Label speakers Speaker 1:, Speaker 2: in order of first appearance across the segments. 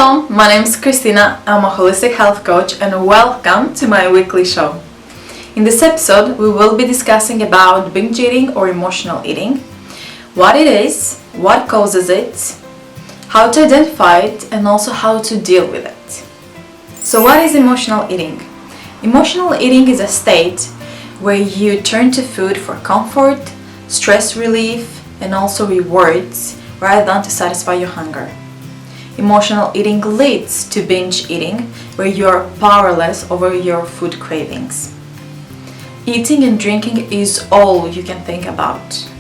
Speaker 1: Hello, my name is Christina. I'm a holistic health coach and welcome to my weekly show. In this episode, we will be discussing about binge eating or emotional eating, what it is, what causes it, how to identify it, and also how to deal with it. So what is emotional eating? Emotional eating is a state where you turn to food for comfort, stress relief, and also rewards rather than to satisfy your hunger. Emotional eating leads to binge eating, where you are powerless over your food cravings. Eating and drinking is all you can think about.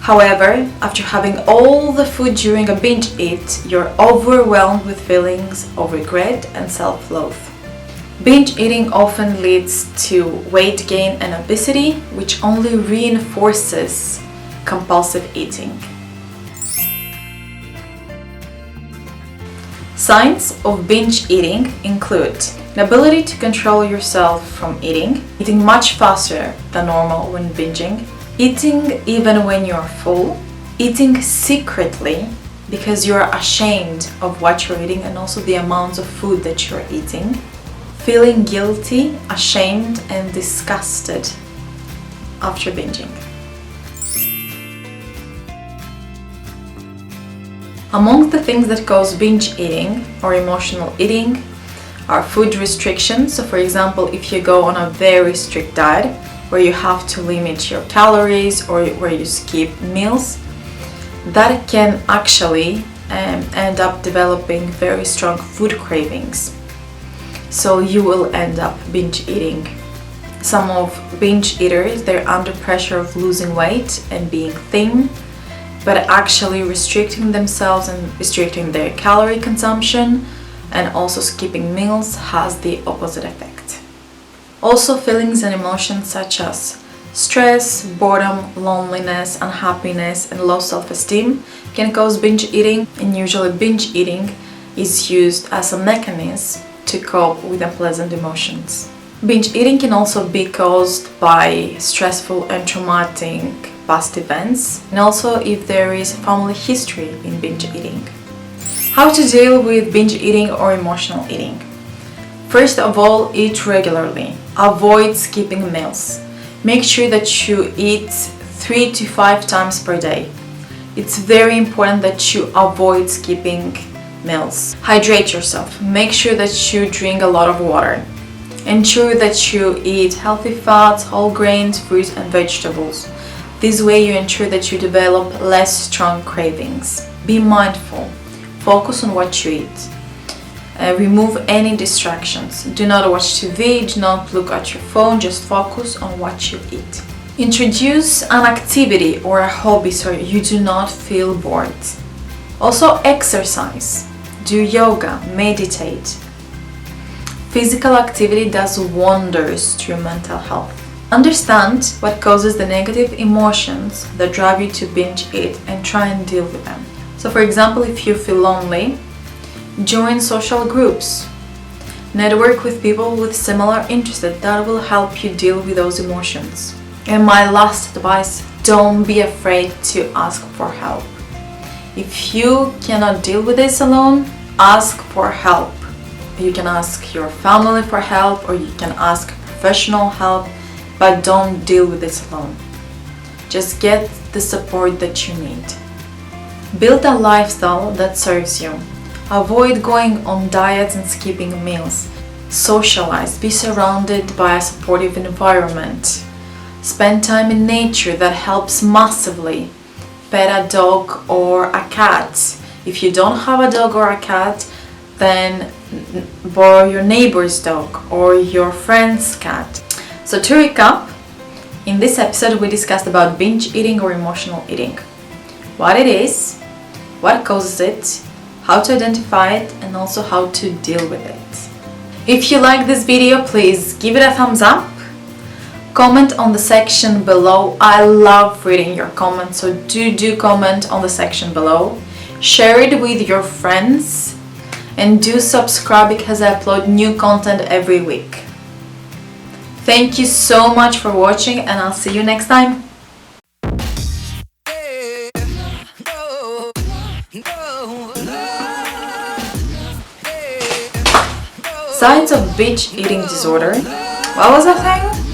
Speaker 1: However, after having all the food during a binge eat, you're overwhelmed with feelings of regret and self-loathe. Binge eating often leads to weight gain and obesity, which only reinforces compulsive eating. Signs of binge eating include the ability to control yourself from eating much faster than normal when binging, eating even when you're full, eating secretly because you're ashamed of what you're eating and also the amounts of food that you're eating, feeling guilty, ashamed, and disgusted after binging. Among the things that cause binge eating or emotional eating are food restrictions. So for example, if you go on a very strict diet where you have to limit your calories or where you skip meals, that can actually end up developing very strong food cravings. So you will end up binge eating. Some of binge eaters, they're under pressure of losing weight and being thin, but actually restricting themselves and restricting their calorie consumption and also skipping meals has the opposite effect. Also, feelings and emotions such as stress, boredom, loneliness, unhappiness, and low self-esteem can cause binge eating, and usually binge eating is used as a mechanism to cope with unpleasant emotions. Binge eating can also be caused by stressful and traumatic past events, and also if there is family history in binge eating. How to deal with binge eating or emotional eating? First of all, eat regularly. Avoid skipping meals. Make sure that you eat 3 to 5 times per day. It's very important that you avoid skipping meals. Hydrate yourself. Make sure that you drink a lot of water. Ensure that you eat healthy fats, whole grains, fruits, and vegetables. This way you ensure that you develop less strong cravings. Be mindful. Focus on what you eat. Remove any distractions. Do not watch TV, do not look at your phone, just focus on what you eat. Introduce an activity or a hobby so you do not feel bored. Also exercise. Do yoga, meditate. Physical activity does wonders to your mental health. Understand what causes the negative emotions that drive you to binge eat and try and deal with them. So for example, if you feel lonely, join social groups. Network with people with similar interests that will help you deal with those emotions. And my last advice, don't be afraid to ask for help. If you cannot deal with this alone, ask for help. You can ask your family for help or you can ask professional help, but don't deal with this alone. Just get the support that you need. Build a lifestyle that serves you. Avoid going on diets and skipping meals. Socialize. Be surrounded by a supportive environment. Spend time in nature, that helps massively. Pet a dog or a cat. If you don't have a dog or a cat, then borrow your neighbor's dog or your friend's cat. So to recap, in this episode we discussed about binge eating or emotional eating. What it is, what causes it, how to identify it, and also how to deal with it. If you like this video, please give it a thumbs up. Comment on the section below. I love reading your comments, so do comment on the section below. Share it with your friends and do subscribe because I upload new content every week. Thank you so much for watching and I'll see you next time.
Speaker 2: No.
Speaker 1: Signs of binge eating disorder. What was that thing?